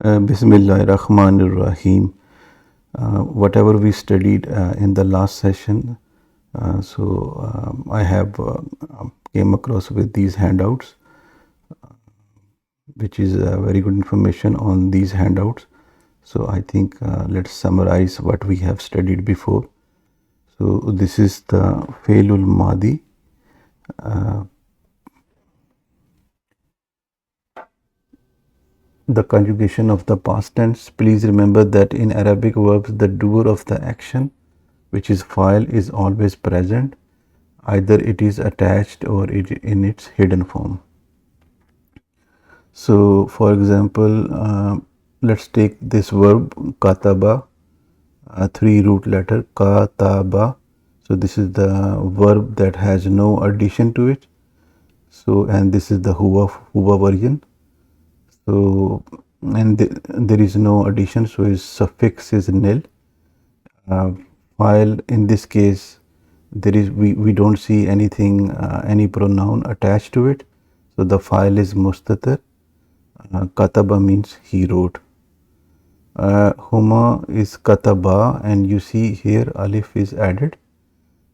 Bismillahirrahmanirrahim. Whatever we studied in the last session, I have came across with these handouts, which is very good information on these handouts. So I think let's summarize what we have studied before. So this is the Failul Madi. The conjugation of the past tense. Please remember that in Arabic verbs, the doer of the action, which is file, is always present. Either it is attached or it in its hidden form. So, for example, let's take this verb kataba, three root letter kataba. So this is the verb that has no addition to it. So, and this is the huwa version. So, and there is no addition, so its suffix is nil. While in this case, there is we don't see anything, any pronoun attached to it. So the file is mustatir. Kataba means he wrote. Huma is kataba, and you see here alif is added.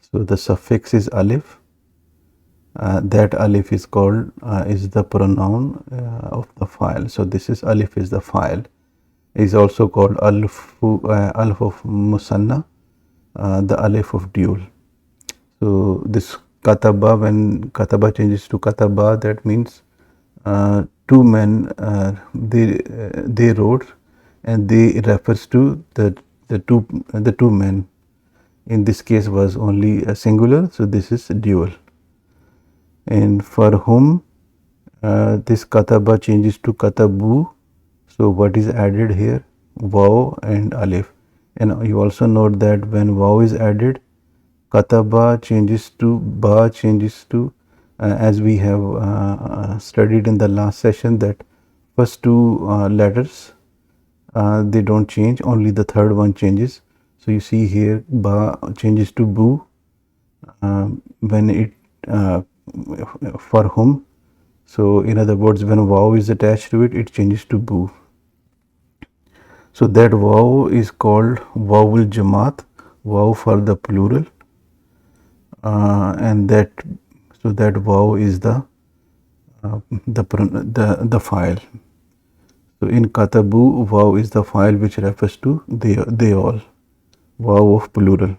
So the suffix is alif. That alif is called is the pronoun of the file. So this is alif is the file. Is also called alif of musanna, the alif of dual. So this kataba, when kataba changes to kataba, that means two men they wrote, and they refers to the two men. In this case was only a singular, so this is dual. And for whom this kataba changes to katabu, so what is added here? Vav and alif. And you also note that when vav is added, kataba changes to ba, changes to as we have studied in the last session, that first two letters they don't change, only the third one changes. So you see here ba changes to bu when it for whom. So in other words, when vav is attached to it, it changes to bu. So that vav is called vowel jamaat, vav for the plural, and that vaw is the file. So in katabu, vaw is the file which refers to they all, vaw of plural.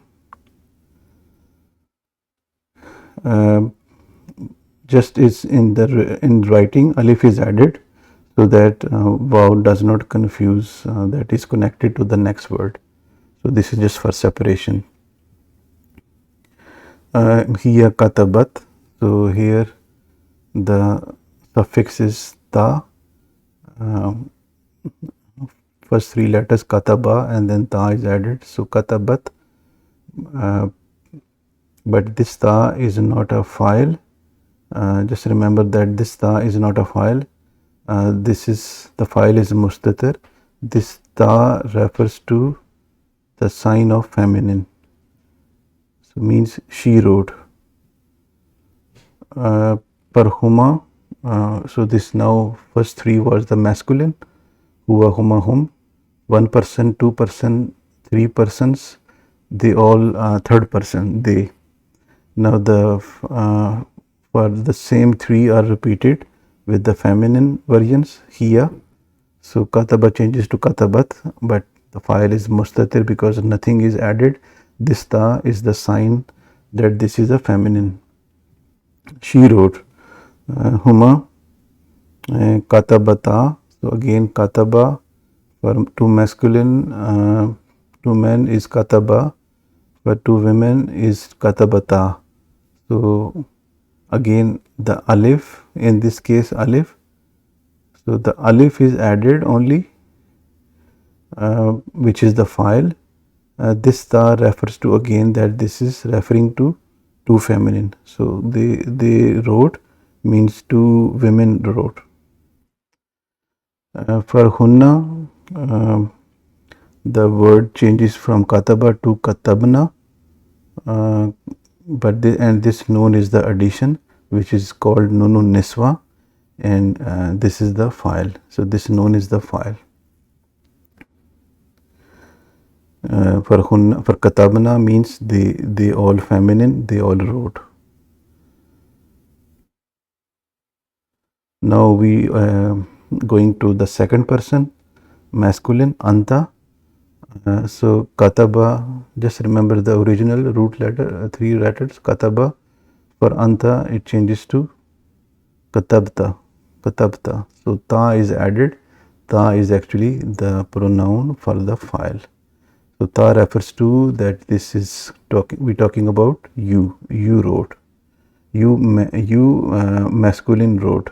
Just as in writing, alif is added so that vaw does not confuse, that is connected to the next word. So this is just for separation. Here katabat, so here the suffix is ta, first three letters kataba, and then ta is added, so katabat. But this ta is not a file. Just remember that this ta is not a file. This is the file is mustatir. This ta refers to the sign of feminine. So means she wrote. Parhuma. So this now first three was the masculine. Huwa, huma, hum. One person, two person, three persons. They all third person. They. Now the for the same three are repeated with the feminine versions here. So kataba changes to katabat, but the file is mustatir because nothing is added. This ta is the sign that this is a feminine. She wrote. Huma, katabata. So again kataba for two masculine, two men is kataba, for two women is katabata. So again the alif, in this case alif, so the alif is added only, which is the file. This ta refers to again that this is referring to two feminine. So they wrote means two women wrote. For hunna, the word changes from kataba to katabna, but this noon is the addition, which is called nunu niswa, and this is the file. So this noon is the file. For katabna means they all feminine, they all wrote. Now we going to the second person, masculine, anta. So kataba, just remember the original root letter, three letters, kataba. For anta, it changes to katabta, katabta. So ta is added. Ta is actually the pronoun for the file. So ta refers to that this is we talking about you. You wrote. You masculine wrote.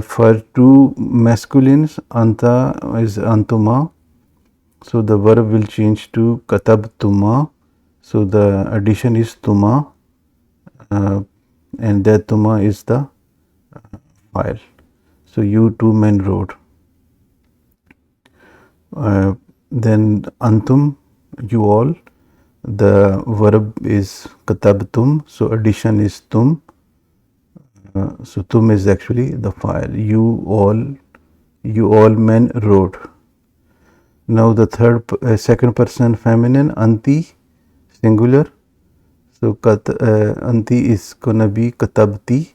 For two masculines, anta is antuma. So the verb will change to katabtuma. So the addition is tuma, and that tuma is the file. So you two men wrote. Then antum, you all. The verb is katabtum. So addition is tum. So tum is actually the file. You all men wrote. Now the second person feminine, anti, singular. So anti is gonna be katabti.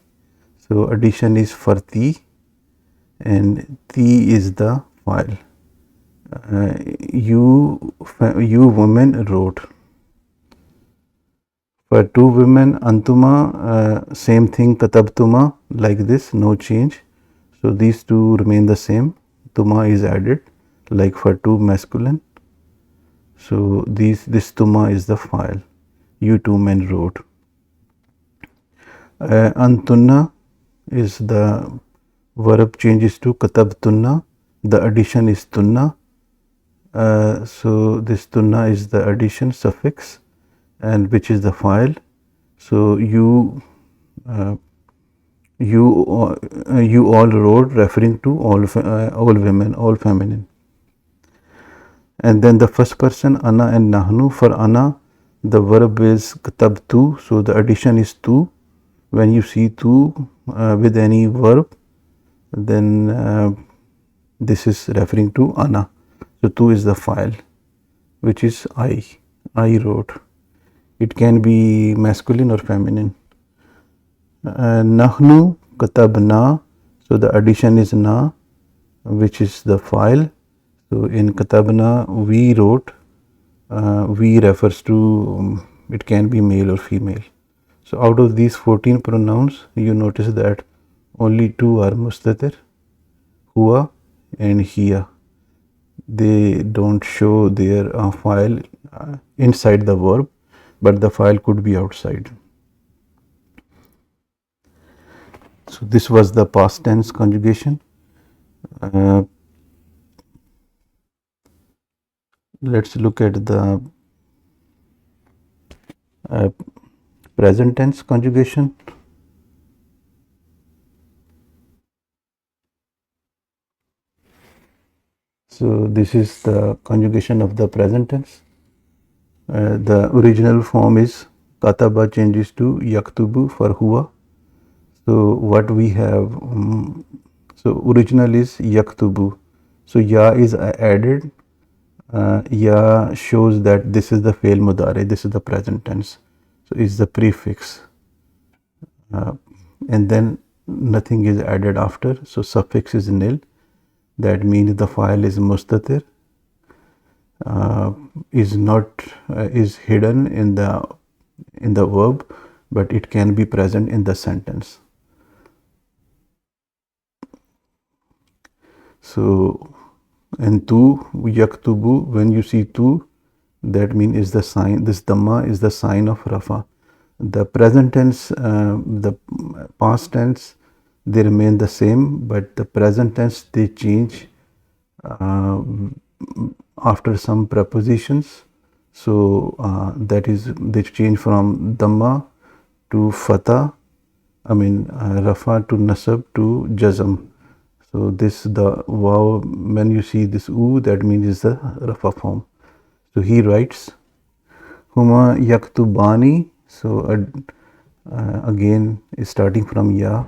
So addition is farti, and ti is the file. You women wrote. For two women, antuma, same thing, katabtuma, like this, no change. So these two remain the same. Tuma is added, like for two masculine. So this tuma is the file. You two men wrote. Antunna is the verb changes to katabtunna. The addition is tunna. So this tunna is the addition suffix, and which is the file. So you all wrote, referring to all women, all feminine. And then the first person, ana and nahnu. For ana, the verb is katabtu. So the addition is tu. When you see tu with any verb, then this is referring to ana. So tu is the file, which is I wrote. It can be masculine or feminine. Nahnu katabna. So the addition is na, which is the file. So in katabna, we wrote. We refers to, it can be male or female. So out of these 14 pronouns, you notice that only two are mustatir, huwa and hiya. They don't show their file inside the verb, but the file could be outside. So this was the past tense conjugation. Let's look at the present tense conjugation. So this is the conjugation of the present tense. The original form is kataba changes to yaktubu for huwa. So what we have, so original is yaktubu. So ya is added. Ya shows that this is the fail mudare, this is the present tense. So is the prefix, and then nothing is added after. So suffix is nil. That means the file is mustatir, is not is hidden in the verb, but it can be present in the sentence. So and tu yaktubu, when you see tu, that means is the sign, this dhamma is the sign of rafa. The present tense, the past tense, they remain the same, but the present tense they change after some prepositions. So that is, they change from dhamma to fatha, rafa to nasab to jazm. So this, the wow, when you see this u, that means is the rafa form. So he writes huma yaktubani. So again is starting from ya.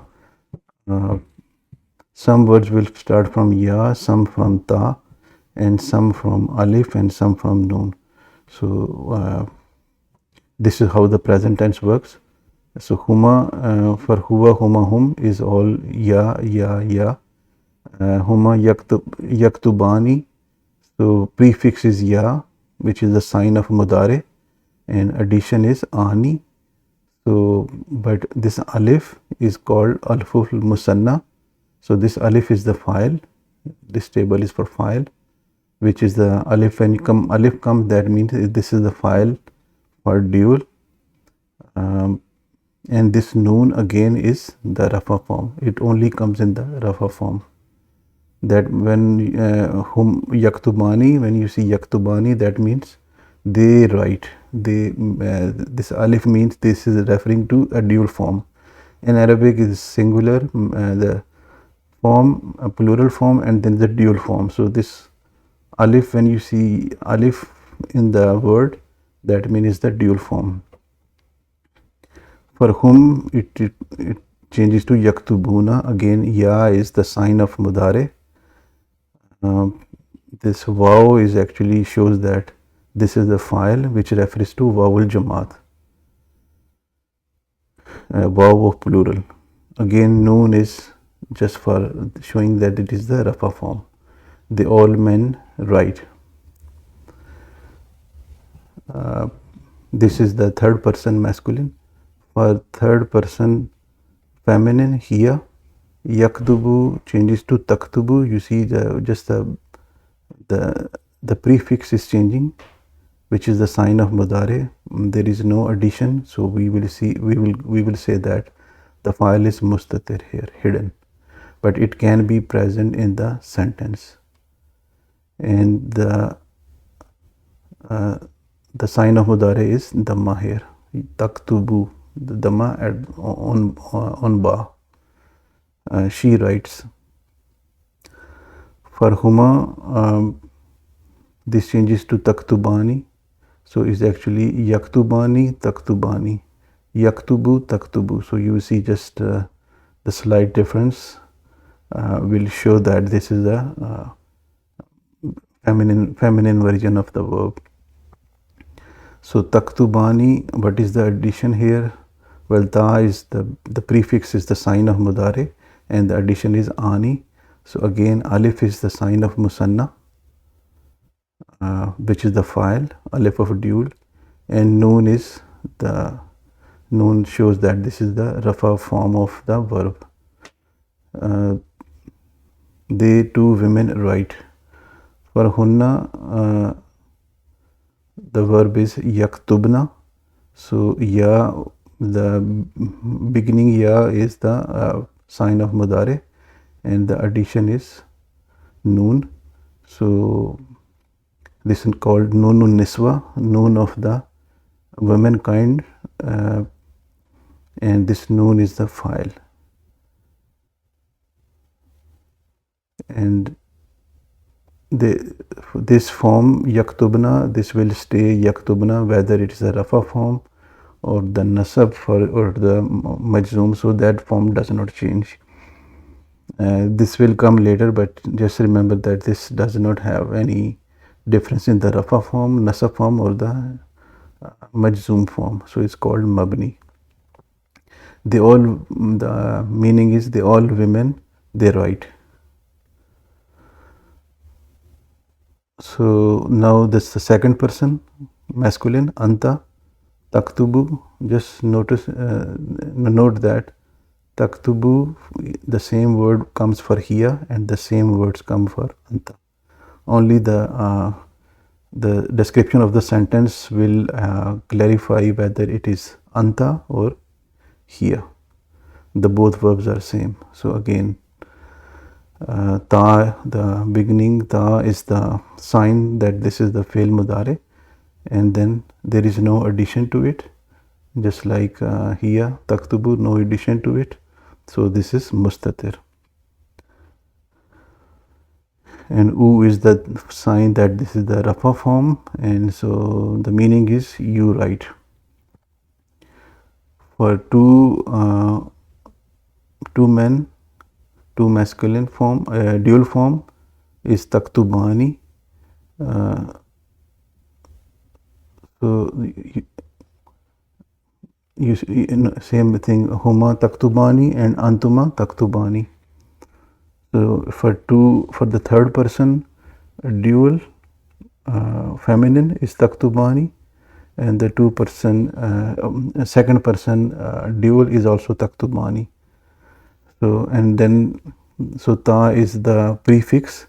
Some words will start from ya, some from ta. and some from alif and some from noon. So this is how the present tense works. So huma for huwa, huma, hum is all ya, ya, ya. Huma yaktubani. So prefix is ya, which is the sign of mudare, and addition is ani. So, but this alif is called alful musanna. So this alif is the file. This table is for file, which is the alif. When alif comes, that means this is the file for dual. And this noon again is the rafa form. It only comes in the rafa form. That when hum yaktubani, when you see yaktubani, that means they write. This alif means this is referring to a dual form. In Arabic is singular, the form, a plural form, and then the dual form. So this alif, when you see alif in the word, that means the dual form. For whom it changes to yaktubuna. Again, ya is the sign of mudare. This vowel is actually shows that this is the file which refers to vowel jamaat, vowel of plural. Again, noon is just for showing that it is the rafa form. The all men write. This is the third person masculine. For third person feminine, here yaktubu changes to taktubu. You see the prefix is changing, which is the sign of mudare. There is no addition, so we will say that the file is mustatir here, hidden, but it can be present in the sentence. And the sign of mudare is dhamma here, taktubu, the dhamma on ba. She writes. For huma, this changes to taktubani. So it's actually yaktubani, taktubani, yaktubu, taktubu. So you see just the slight difference will show that this is a feminine version of the verb. So taktubani, what is the addition here? Well, ta is the prefix is the sign of mudare, and the addition is ani. So again, alif is the sign of musanna, which is the file, alif of dual, and noon is the noon shows that this is the rafa form of the verb. They two women write. For hunna, the verb is yaktubna. So ya, the beginning ya is the sign of mudare, and the addition is noon. So this is called noonun niswa, noon of the womankind, and this noon is the file. And this form yaktubna, this will stay yaktubna whether it is a rafa form or the nasab or the majzoom, so that form does not change. This will come later, but just remember that this does not have any difference in the rafa form, nasab form, or the majzoom form. So it's called mabni. The meaning is all women, they write. So now this is the second person masculine, anta taktubu. Just note that taktubu, the same word comes for here and the same words come for anta. Only the description of the sentence will clarify whether it is anta or here. The both verbs are same. So again, ta, the beginning, ta is the sign that this is the fail mudare, and then there is no addition to it, just like here taktubu, no addition to it. So this is mustatir, and u is the sign that this is the rafa form, and so the meaning is you write. For two men, two masculine form, dual form is taktubani. So same thing, huma taktubani and antuma taktubani. So for the third person dual feminine is taktubani, and the second person dual is also taktubani. So and then ta is the prefix,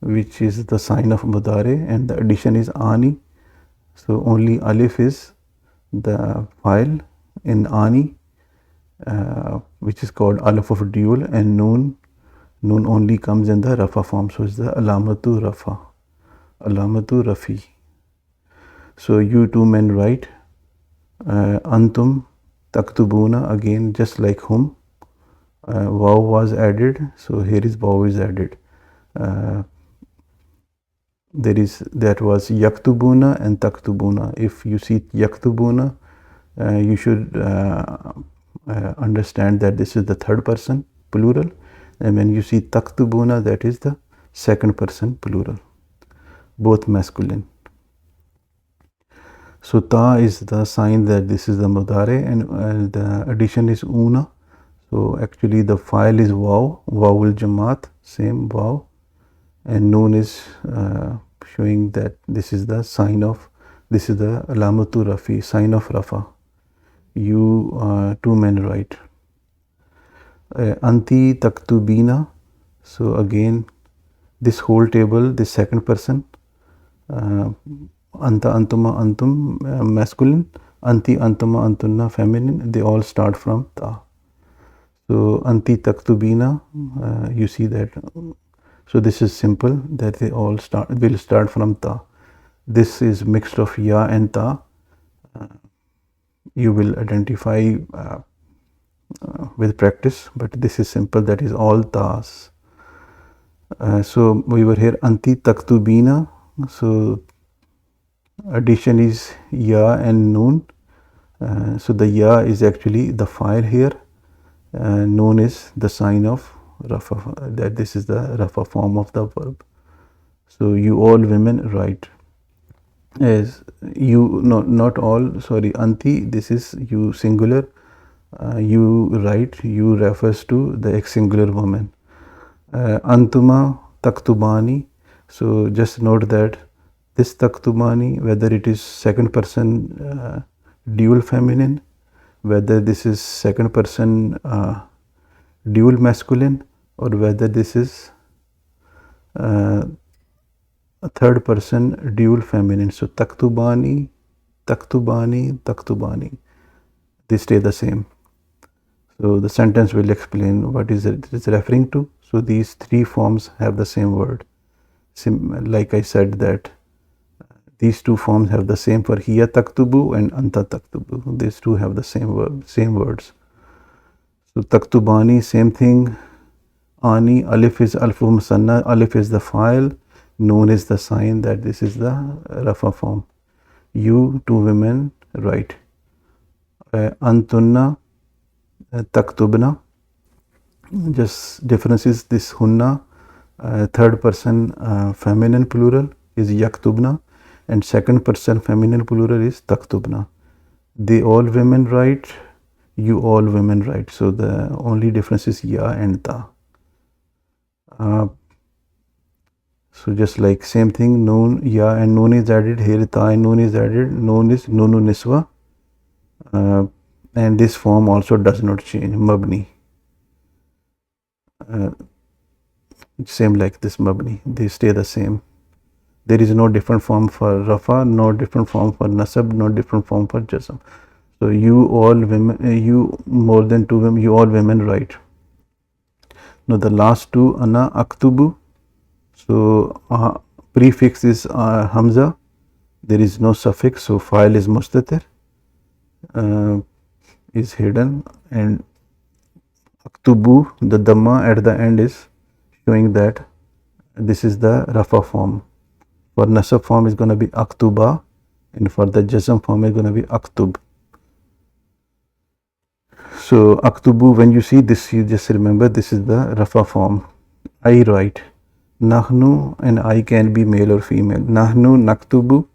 which is the sign of mudare, and the addition is ani. So only alif is the file in ani, which is called alif of dual, and noon only comes in the rafa form. So it's the alamatu rafa, alamatu rafi. So you two men write. Antum taktubuna, again just like whom. Waw was added, so here is waw is added. That was yaktubuna and taktubuna. If you see yaktubuna, you should understand that this is the third person plural, and when you see taktubuna, that is the second person plural, both masculine. So ta is the sign that this is the mudare, and the addition is una. So actually the file is waw, wawul jamaat, same waw, and noon is showing that this is the sign of, this is the alamatu rafi, sign of rafa. You two men write. Anti taktubina. So again, this whole table, this second person, anta antuma antum masculine, anti antuma antunna feminine, they all start from ta. So anti taktubina, you see that. So this is simple, that they all will start from ta. This is mixed of ya and ta. You will identify with practice, but this is simple, that is all tas. So we were here anti taktubina. So addition is ya and noon. So the ya is actually the file here. Noon is the sign of rafa, that this is the rafa form of the verb. So you all women write. As you, no, not all, sorry, anti, this is you singular. You write, you refers to the ex singular woman. Antuma taktubani. So just note that this taktubani, whether it is second person dual feminine, whether this is second person dual masculine, or whether this is a third person dual feminine. So taktubani, taktubani, taktubani, they stay the same. So the sentence will explain what is it is referring to. So these three forms have the same word. Like I said that these two forms have the same for hiya taktubu and anta taktubu. These two have the same verb, same words. So taktubani, same thing. Ani, alif is alfu musanna, alif is the file, noon is the sign that this is the rafa form. You two women write. Antunna taktubna. Just difference is this hunna, third person feminine plural is yaktubna, and second person feminine plural is taktubna. They all women write, you all women write. So the only difference is ya and ta. So just like same thing, noon, ya and noon is added, here ta and noon is added, noon is nunu niswa, and this form also does not change, mabni. Same like this mabni, they stay the same. There is no different form for rafa, no different form for nasab, no different form for jazm. So you all women, you more than two women, you all women write. Now the last two, ana aktubu. So prefix is hamza. There is no suffix, so file is mustatir, is hidden, and aktubu, the dhamma at the end is showing that this is the rafa form. For nasab form is going to be aktuba, and for the jazm form is going to be aktub. So aktubu, when you see this, you just remember this is the rafa form. I write. Nahnu and I can be male or female. Nahnu naktubu.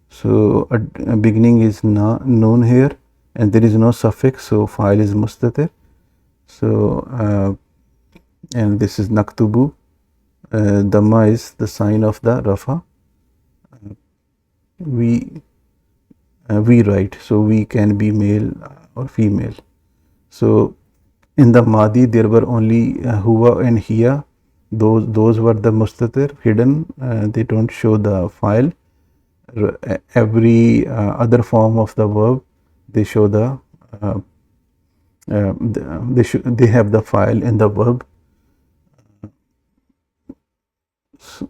So a beginning is noon here, and there is no suffix, so file is mustatir. So and this is naktubu. Dhamma is the sign of the rafa. We we write, so we can be male or female. So in the Madi there were only huwa and hiya. Those were the mustatir, hidden. They don't show the file. Every other form of the verb, they show the they have the file in the verb.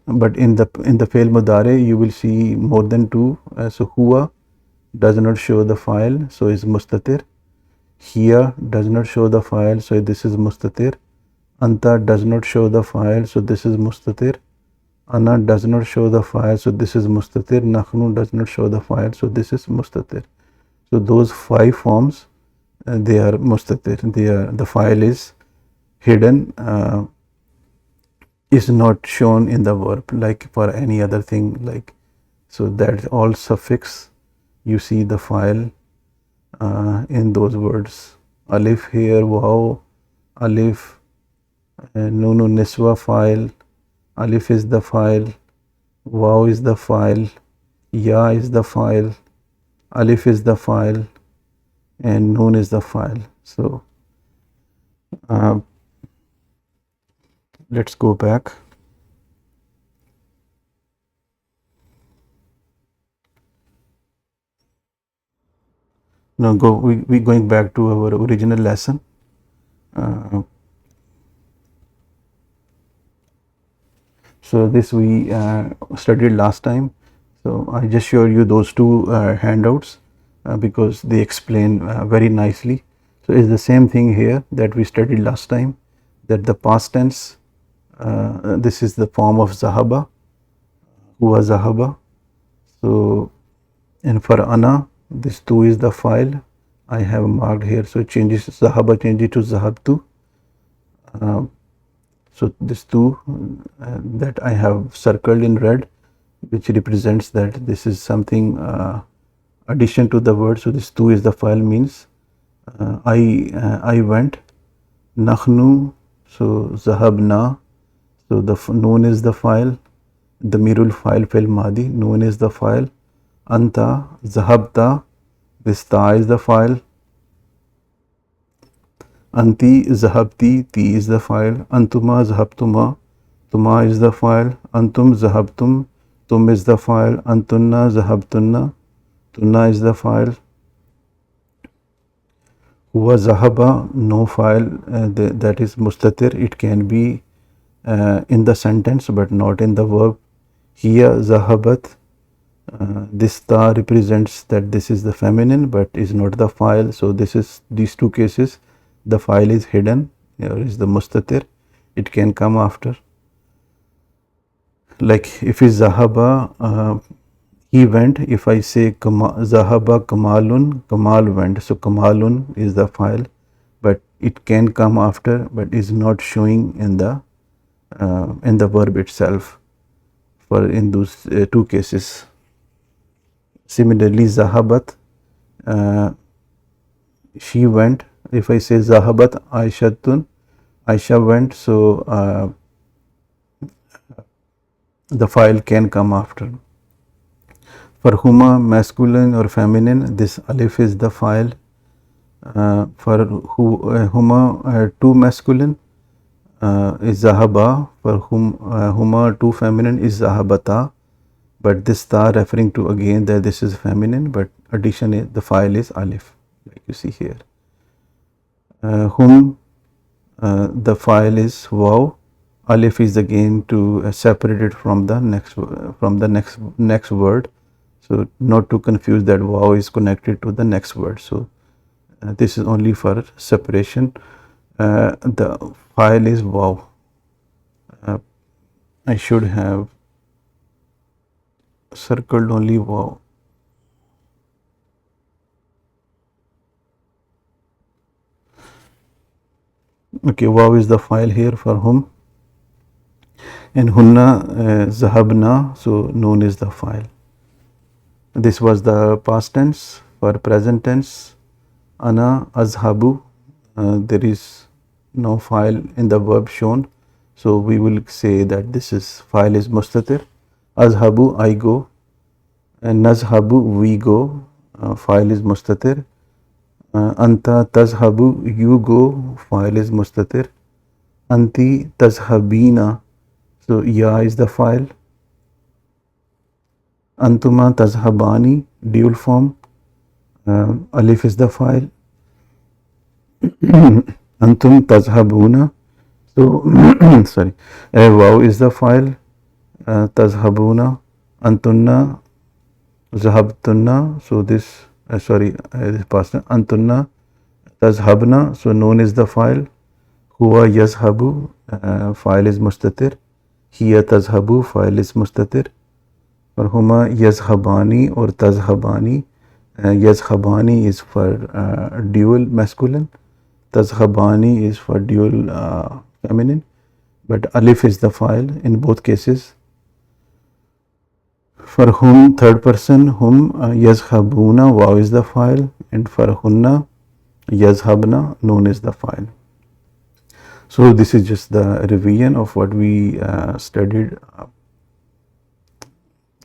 But in the fail mudare you will see more than two. So huwa does not show the file, so is mustatir. Here does not show the file, so this is mustatir. Anta does not show the file, so this is mustatir. Ana does not show the file, so this is mustatir. Nahnu does not show the file, so this is mustatir. So those five forms, they are mustatir. The file is hidden, is not shown in the verb like for any other thing. Like, so that's all suffix. You see the file in those words. Alif here, wow, alif, nunu niswa file. Alif is the file, wow is the file, ya is the file, alif is the file, and noon is the file. So let's go back. Now we going back to our original lesson. So this we studied last time. So I just showed you those two handouts because they explain very nicely. So it's the same thing here that we studied last time, that the past tense, this is the form of zahaba, huwa zahaba. So, and for ana, this tu is the file I have marked here. So changes zahaba changes to zahabtu. So this tu that I have circled in red, which represents that this is something addition to the word. So this tu is the file, means I went. Nahnu, so zahabna, so the noon is the file. The mirul file fil madi, noon is the file. Anta, zahabta, this ta is the file. Anti, zahabti, ti is the file. Antuma, zahabtuma, tuma is the file. Antum, zahabtum, tum is the file. Antunna, zahabtunna, tunna is the file. Huwa zahaba, no file, that is mustatir. It can be in the sentence but not in the verb. Hiya zahabat, this ta represents that this is the feminine but is not the file. So this is these two cases, the file is hidden, or is the mustatir. It can come after. Like if is zahaba, he went. If I say zahaba kamalun, kamal went. So kamalun is the file, but it can come after, but is not showing in the verb itself. For in those two cases. Similarly, zahabat, she went. If I say zahabat aishatun, Aisha went. So the file can come after. For huma, masculine or feminine, this alif is the file. For huma, two masculine is zahaba. For huma, two feminine is zahabata. But this ta referring to again that this is feminine, but addition is the file is alif, like you see here. The file is wow. Alif is again to separate it from the next word. So not to confuse that wow is connected to the next word. So this is only for separation. The file is wow. I should have circled only wow. Okay, wow is the file here for whom. and hunna zahabna, so noon is the file. This was the past tense. For present tense, ana azhabu, there is no file in the verb shown, so we will say that this is file is mustatir. Azhabu, I go, and nazhabu, we go, file is mustatir. Anta tazhabu, you go, file is mustatir. Anti tazhabina, so ya is the file. Antuma tazhabani, dual form, alif is the file. Antum tazhabuna, so sorry, wow is the file. Tazhabuna, antunna, zahabtunna, so this this past antunna tazhabna, so noon is the file. Huwa yazhabu, file is mustatir. Hiya tazhabu, file is mustatir. For huma yazhabani or tazhabani, yazhabani is for dual masculine, tazhabani is for dual feminine, but alif is the file in both cases. For whom, third person, whom, yazhabuna, wow is the file, and for hunna, yazhabna, noon is the file. So this is just the revision of what we studied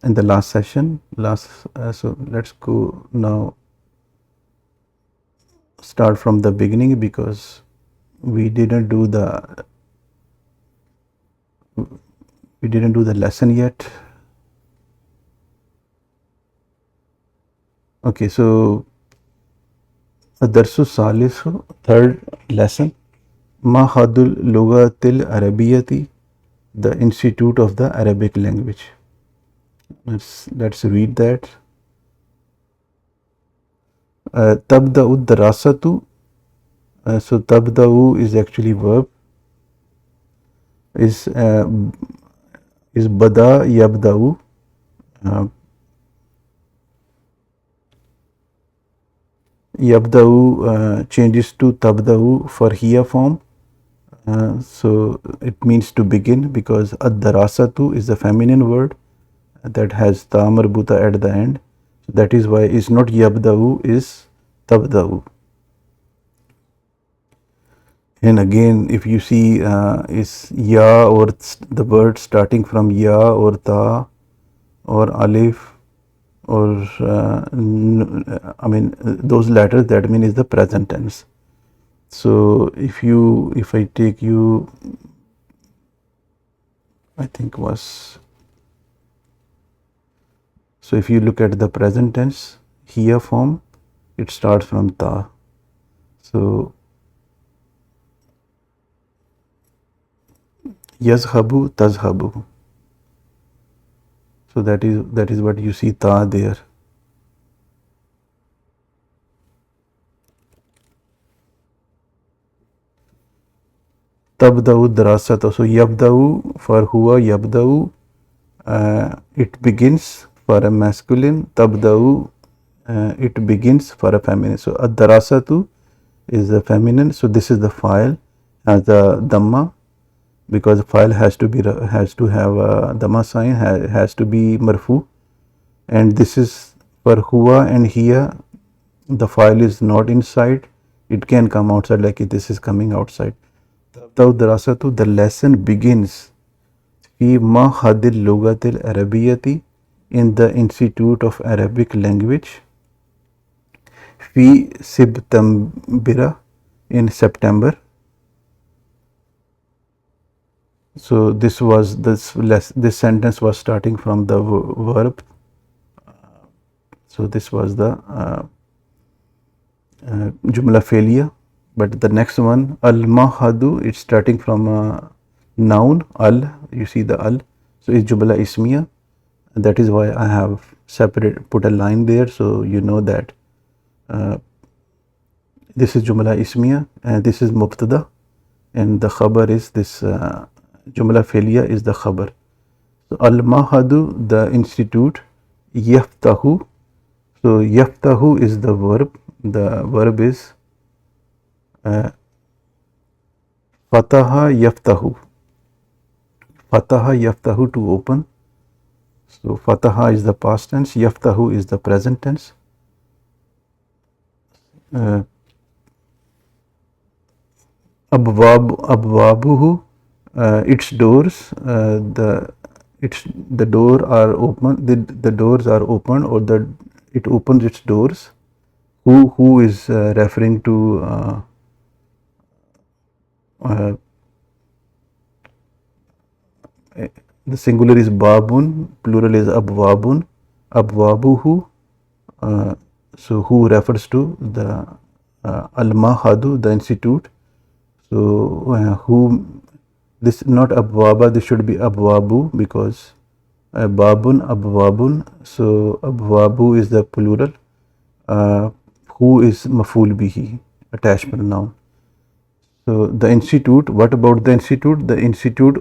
in the last session. So let's go now, start from the beginning, because we didn't do the lesson yet. Okay, so Adarsu Salisu, third lesson, Mahadul Lugatil Arabiyati, the Institute of the Arabic Language. Let's read that. Tabda'u darasatu, so tabda'u is actually verb, is bada yabda'u, yabda'u changes to tabda'u for hiya form, so it means to begin, because ad-darasatu is the feminine word that has ta marbuta at the end, so that is why it's not yabda'u, is tabda'u. And again, if you see is ya or the word starting from ya or ta or alif or I mean those letters, that mean is the present tense. So if I take you, I think was, so if you look at the present tense here form, it starts from ta. So yazhabu, tazhabu. So that is what you see ta there. Tabda'u darasata. So yabda'u for huwa yabda'u, it begins for a masculine. Tabda'u, it begins for a feminine. So ad-darasatu is the feminine. So this is the file, has the dhamma, because file has to have a dhamma sign, has to be marfu, and this is for huwa and hiya. The file is not inside, it can come outside, like this is coming outside. The lesson begins fi mahadil lugatil arabiyati, in the Institute of Arabic Language, fi Septembira, in September. So this sentence was starting from the verb. So this was the jumla failure. But the next one, al-mahadu, it's starting from a noun, al, you see the al, so it's jumla ismiya. That is why I have put a line there, so you know that this is jumla ismiya, and this is mubtada, and the khabar is this jumla failure is the khabar. So al-mahadu, the institute, yaftahu, so yaftahu is the verb is fataha yaftahu. Fataha yaftahu, to open. So fataha is the past tense, yaftahu is the present tense. Abwabuhu, its doors, the door are open, the doors are open, or it opens its doors. Who is referring to the singular is babun, plural is abwabun, abwabuhu. So who refers to the al-mahadu, the institute. So who, this not abwaba, this should be abwabu, because babun, abwabun. So abwabu is the plural. Who is maful bihi, attached pronoun. So the institute, what about the institute? The institute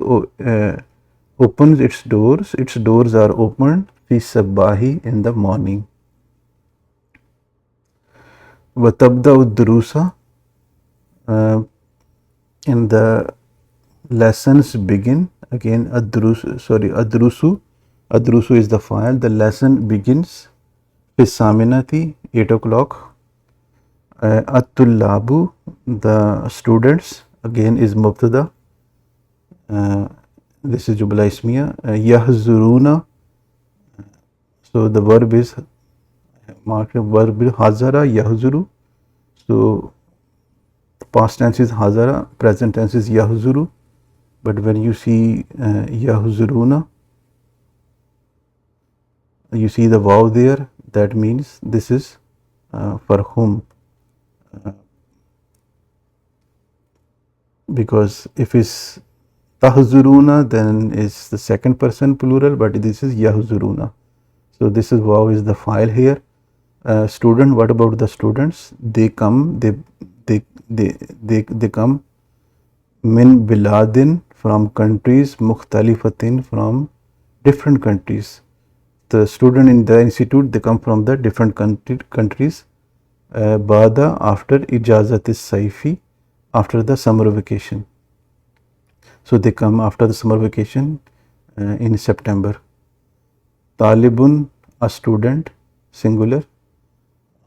opens its doors. Its doors are opened fi sabahi, in the morning. Watabda udrusa, and the lessons begin. Again, adrusu is the file. The lesson begins fi saminati, 8 o'clock. At-tullabu, the students, again is mubtada. This is jumla ismiya. Yahzuruna, so the verb is hazara yahzuru. So past tense is hazara, present tense is yahzuru. But when you see yahzuruna, you see the vowel there, that means this is for whom. Because if it's tahzuruna, then it's the second person plural, but this is yahzuruna. So this is wow is the file here. Student, what about the students? They come, they come min biladin, from countries, mukhtalifatin, from different countries. The student in the institute, they come from the different countries. Bada, after ijazat saifi, after the summer vacation. So they come after the summer vacation in September. Talibun, a student, singular.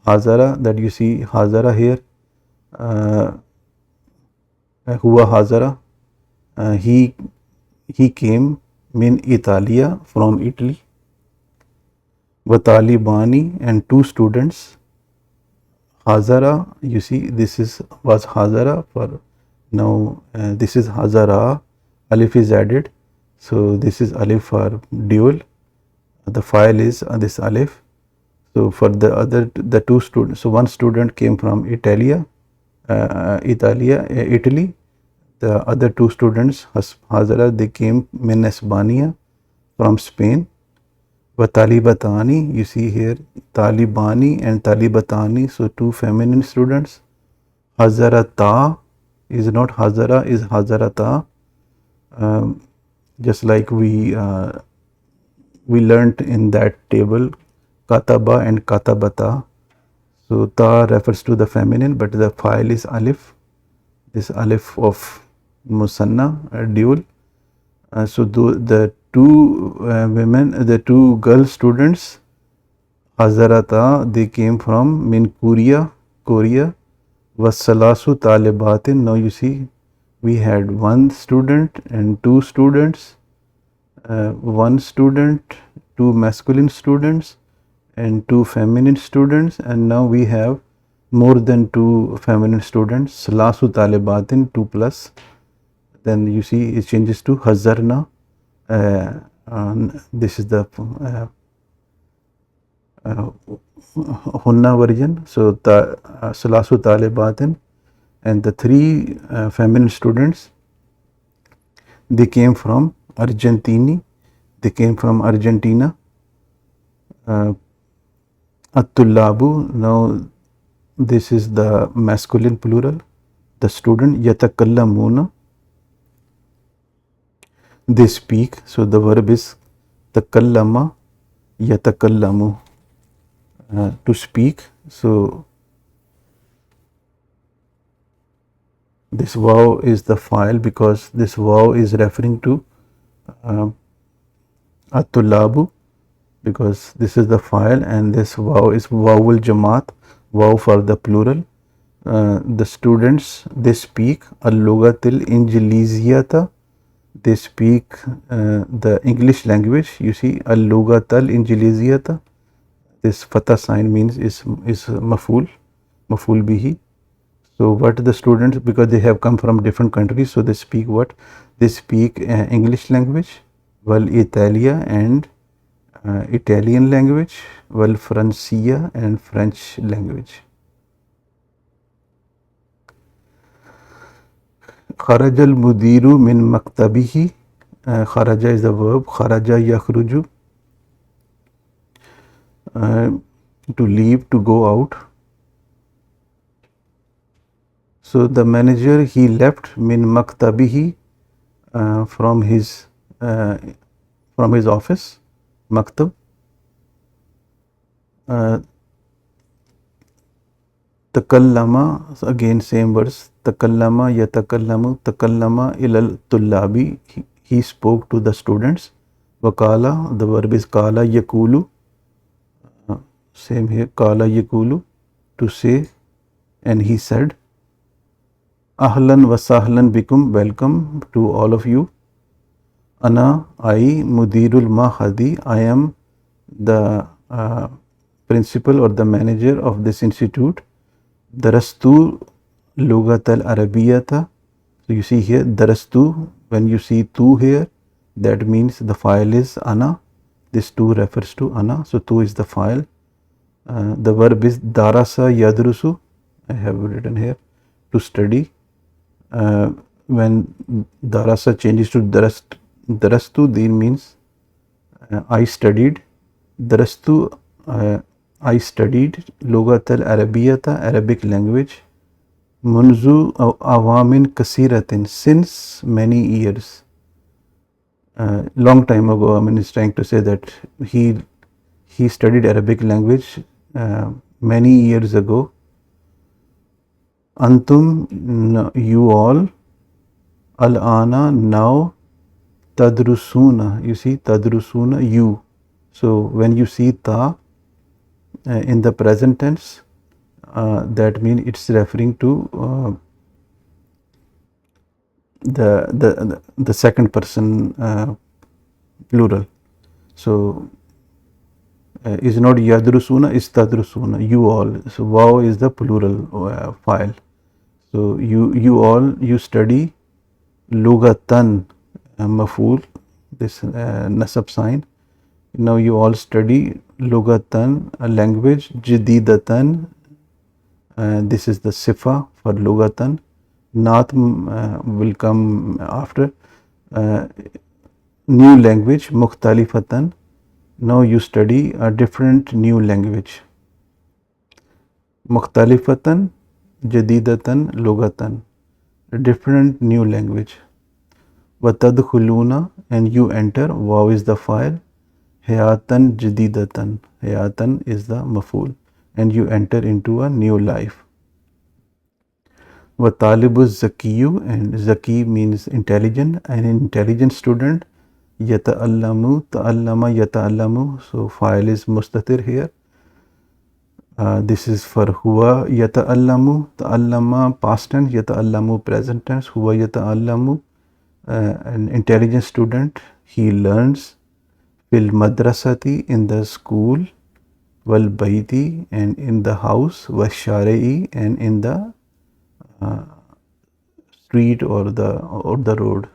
Hazara, that you see hazara here. Huwa hazara, he came min Italia, from Italy. Watalibani, and two students. Hazara, you see this was hazara, for now this is hazara, alif is added. So this is alif for dual. The file is this alif. So for the two students, so one student came from Italy. The other two students, hazara, they came min Espania, from Spain. Talibatani, you see here Talibani and Talibatani, so two feminine students. Hazarata is not hazara, is hazarata. Just like we learnt in that table, kataba and katabata. So ta refers to the feminine, but the file is alif. This alif of musanna, dual. So the two women, the two girl students, Hazarata, they came from min Korea. Wasalasu talibatin. Now you see, we had one student and two students, one student, two masculine students, and two feminine students, and now we have more than two feminine students. Salasu talibatin, 2 plus. Then you see it changes to hazarna. This is the hunna version. So salasu talibatin, and the three feminine students, they came from Argentina. At-tullabu, now this is the masculine plural. The student, yatakallamuna, they speak. So the verb is takallama, yatakallamu, to speak. So this wow is the file, because this wow is referring to At-tullabu, because this is the file, and this wow is vowel jamaat, wow for the plural. The students, they speak al-lughatil injiliziyata, they speak the English language. You see al-lughatal injiliziyata, this fatah sign means is maful bihi. So what the students, because they have come from different countries, so they speak what? They speak English language, well Italia and Italian language, well Francia and French language. Kharaja al-mudiru min maktabihi. Kharaja is the verb. Kharaja yakhruju, to leave, to go out. So the manager, he left min maktabihi, from his office, maktab. Takallama, so again same words. Takallama yatakallamu, takallama ilal tullabi. He spoke to the students. Wakala, the verb is kala yakulu. Same here, kala yakulu, to say, and he said. Ahlan wa sahlan bikum, welcome to all of you. Ana, I, mudirul mahadi, I am the principal or the manager of this institute. Darastu lugat al arabiyata. So you see here darastu, when you see tu here, that means the file is ana. This tu refers to ana, so tu is the file. The verb is darasa yadrusu, I have written here, to study. When darasa changes to darastu, then means I studied. Darastu, I studied lugat al arabiyata, Arabic language. Munzu awamin kasiratin, since many years. Long time ago, I mean, it's trying to say that he studied Arabic language many years ago. Antum, you all. Al-ana, now. Tadrusuna, you see, tadrusuna, you. So when you see ta in the present tense, that means it's referring to the second person plural. So is not yadrusuna, is tadrusuna, you all. So wow is the plural file. So you all, you study lugatan, maful, this nasab sign. Now you all study lugatan, a language, jadidatan, this is the sifa for lugatan. Naat will come after. New language, mukhtalifatan. Now you study a different new language. Mukhtalifatan, jadidatan, lugatan, a different new language. Watadkhuluna, and you enter, wow is the file. Hayatan jadidatan, hayatan is the maful, and you enter into a new life. Watalibu zakiyu, and zaki means intelligent, an intelligent student. Yata'allamu, ta'allama yata'allamu, so file is mustatir here. This is for huwa yata'allamu, ta'allama past tense, yata'allamu present tense, huwa yata'allamu, an intelligent student, he learns. Fil madrasati, in the school. Wal baiti, and in the house. Wal shari'i, and in the street or the road.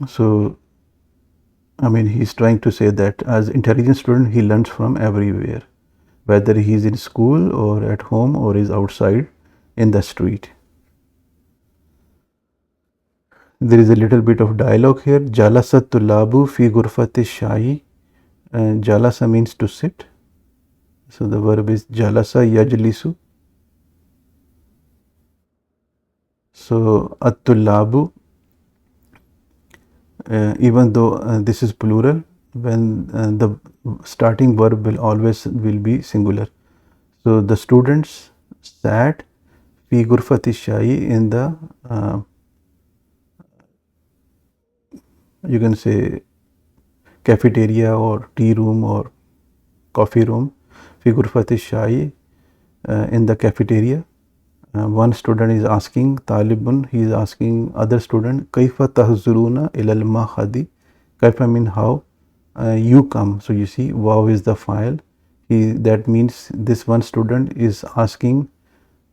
So I mean, he's trying to say that as intelligent student, he learns from everywhere, whether he is in school or at home or is outside in the street. There is a little bit of dialogue here. Jalasa tulabu fi gurfati shahi. Jalasa means to sit. So the verb is jalasa yajlisu. So at-tulabu, even though this is plural, when the starting verb will be singular. So the students sat fi gurfati shahi, in the you can say cafeteria or tea room or coffee room. في غرفة الشاي, in the cafeteria. One student is asking talibun, he is asking other student kaifa tahzuruna ilal mahadi. Kaifa mean how, you come. So you see wow is the file. That means this one student is asking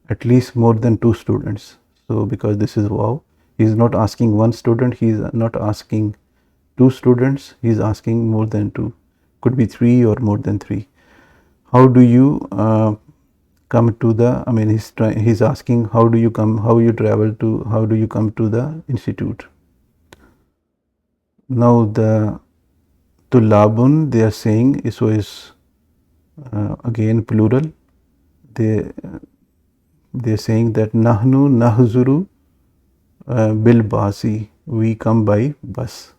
at least more than two students. So because this is wow, he is not asking one student, he is not asking two students, he is asking more than two, could be three or more than three. How do you come to the, I mean he's asking how do you come, how you travel to, how do you come to the institute. Now the tulabun they are saying, so is again plural. They're saying that nahnu nahzuru bil basi, we come by bus.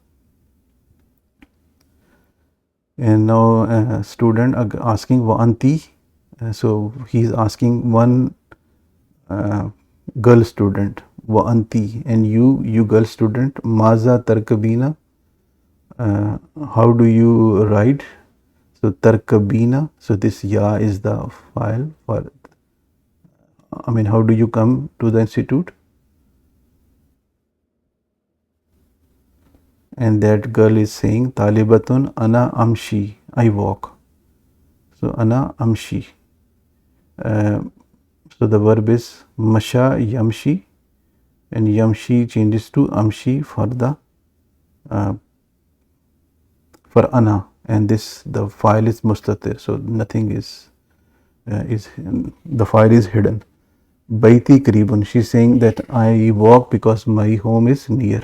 And now student asking wa anti, so he's asking one girl student wa anti, and you girl student maza tarkabina, how do you ride. So tarkabina, so this ya is the file for, I mean how do you come to the institute. And that girl is saying talibatun ana amshi, I walk. So ana amshi, so the verb is masha yamshi, and yamshi changes to amshi for the for ana, and this the file is mustatir, so nothing is the file is hidden. Baiti karibun, she's saying that I walk because my home is near.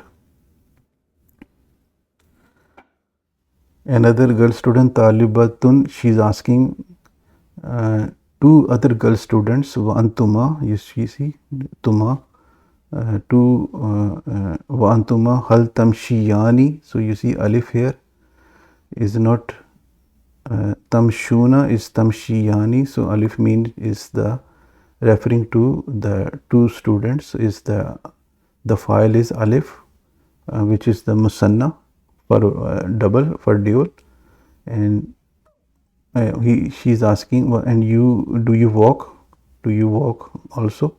Another girl student talibatun, she's asking two other girl students wa antuma, you see tuma, two wa antuma hal tamshiyani, so you see alif here is not tamshuna, is tamshiyani, so alif means is the referring to the two students, is the file is alif, which is the musanna for double, for dual. And she's asking, and you, do you walk, do you walk also,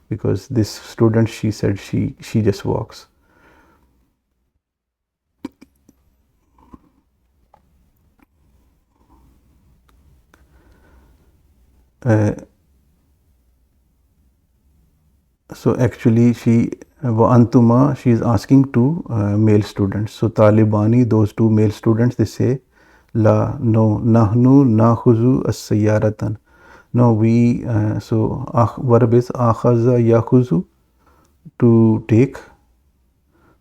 because this student, she said she just walks. So actually she wa antuma, she is asking two male students. So talibani, those two male students, they say la, no, nahnu nakhuzu as-sayyaratan, no, we so verb is akhaza yakhuzu, to take,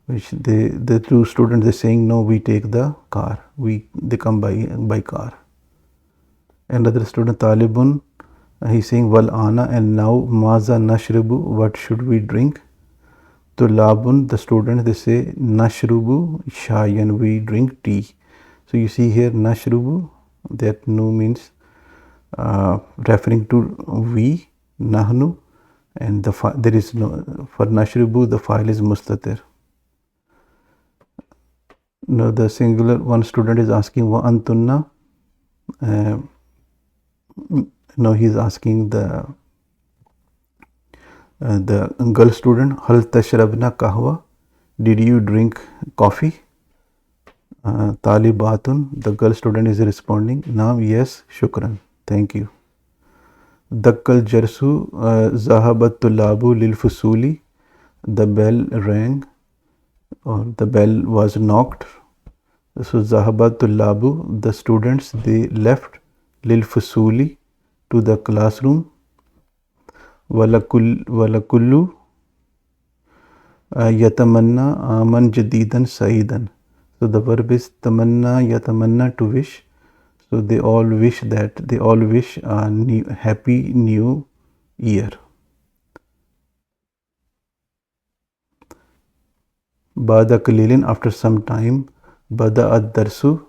which the two students they're saying no, we take the car, they come by car. Another student talibun, he's saying wal ana, and now maza nashrubu, what should we drink. To labun, the students they say nashrubu shayan, we drink tea. So you see here nashrubu, that no means referring to we, nahnu, and there is no, for nashrubu the file is mustatir. Now the singular, one student is asking wa antunna, now he is asking the girl student hal tashrabna kahwa, did you drink coffee. Talibatun, the girl student is responding now, yes, shukran, thank you. Dakkal jarsu zahabat tulabu lil fusuli, the bell rang, or the bell was knocked. So zahabat tulabu, the students they left, lil fusuli, to the classroom. Walakullu yatamanna aman jadidan saidan, so the verb is tamanna yatamanna, to wish, so they all wish that, they all wish a new, happy new year. Bada kalilin, after some time. Bada ad darsu,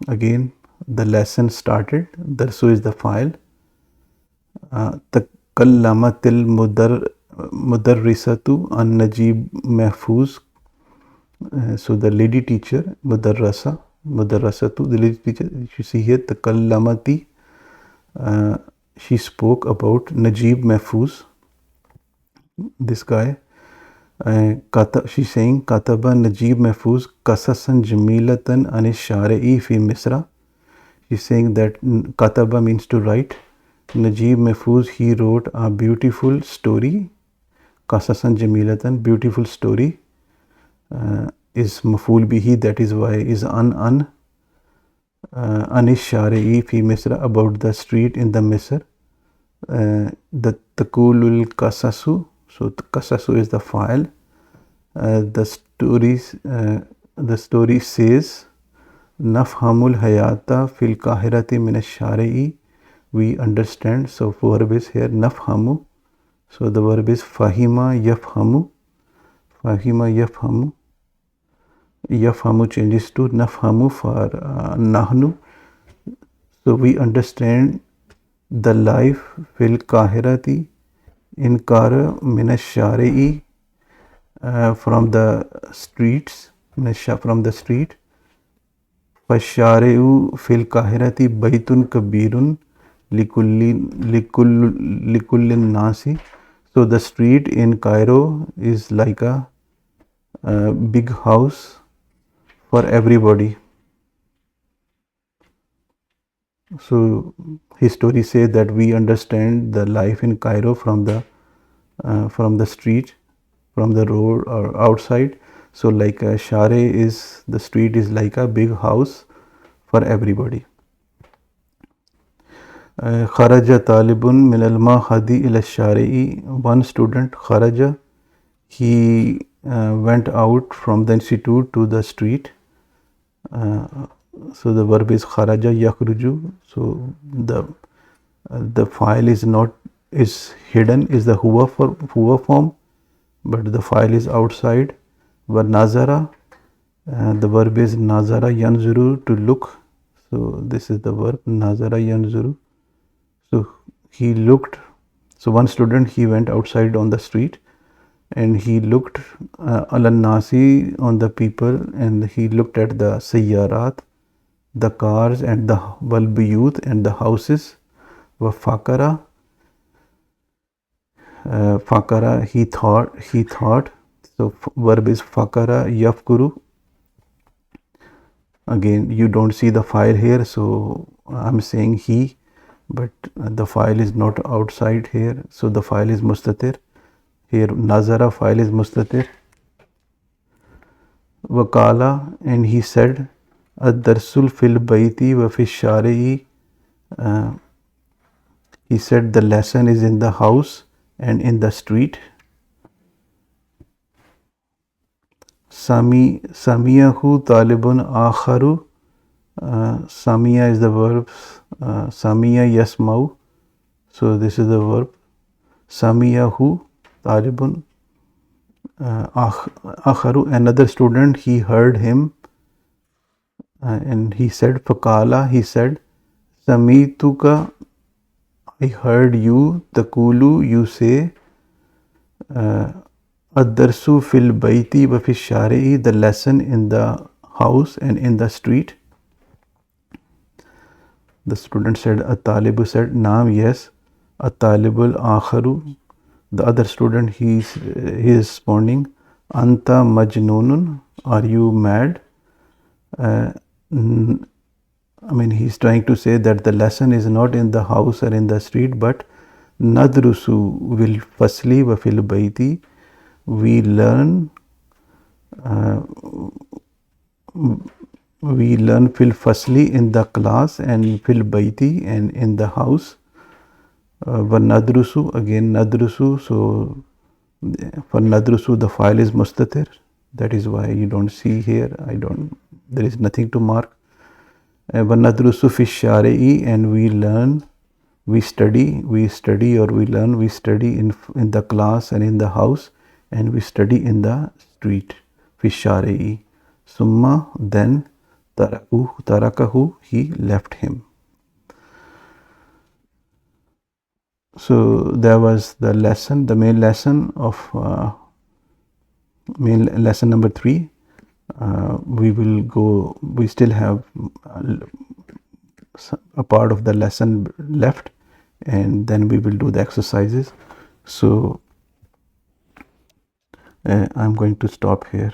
again the lesson started, darsu is the file. Takallamatil mudarrisatu an Najib Mahfuz, So the lady teacher, Mudarrasa to the lady teacher, you see here, the Kallamati, she spoke about Najib Mahfouz, this guy. She's saying, Kataba Najib Mahfouz Kasasan Jamilatan Anish Share'i fi Misra. She's saying that Kataba means to write. Najib Mahfouz, he wrote a beautiful story. Kasasan Jamilatan, beautiful story. Is maful bihi, that is why is anish shari'i fi Misra, about the street in the Misr. The takulul kasasu, so kasasu is the file. The story says nafhamul hayata fil kahirati min shari'i, we understand. So verb is here nafhamu, so the verb is fahima yafhamu. Yafhamu changes to nafhamu for nahnu. So we understand the life fil kahirati, in Kara minashari'i, from the streets, from the street. Fashari'u fil kahirati baytun kabirun likullin nasi. So the street in Cairo is like a big house for everybody. So his story says that we understand the life in Cairo from the street, from the road or outside. So like Share is, the street is like a big house for everybody. Kharaja talibun min al-mahadi ila shari'i. One student, kharaja, he went out from the institute to the street. So the verb is kharaja yakhruju. So the file is hidden, is the huwa form, but the file is outside. Wa nazara, the verb is nazara yanzuru, to look. So this is the verb nazara yanzuru. So he looked. So one student, he went outside on the street and he looked ala nasi, on the people, and he looked at the sayyarat, the cars, and the walbiyut, and the houses. Wa fakara, he thought. So verb is fakara yafkuru. Again, you don't see the file here, so I'm saying he, but the file is not outside here, so the file is mustatir. Here nazara file is mustatir. Wakala, and he said, ad-darsul fil bayti wa fi shari'i. He said the lesson is in the house and in the street. Samiyahu talibun akharu. Samiya is the verb. Samiya yasmau. So this is the verb. Samiyahu talibun akharu. Another student, he heard him, and he said, Fakala, he said, Samituka, I heard you, Takulu, you say, Ad-darsu fil bayti wa fi shari'i, the lesson in the house and in the street. The student said, At-talibu said, Naam, yes. At-talibul akharu, the other student, he is responding, Anta majnunun, are you mad? I mean, he's trying to say that the lesson is not in the house or in the street, but nadrusu will fasli wa fil bayti, we learn fil fasli, in the class, and fil bayti, and in the house. Wa nadrusu, again nadrusu, so for nadrusu the file is mustatir, that is why you don't see here, there is nothing to mark. Wa nadrusu fi shari'i, and we learn, we study or we learn, we study in the class and in the house, and we study in the street. Fi shari'i. Summa, then, tarakahu, he left him. So there was the lesson, the main lesson of main lesson number 3. we still have a part of the lesson left, and then we will do the exercises. So I'm going to stop here.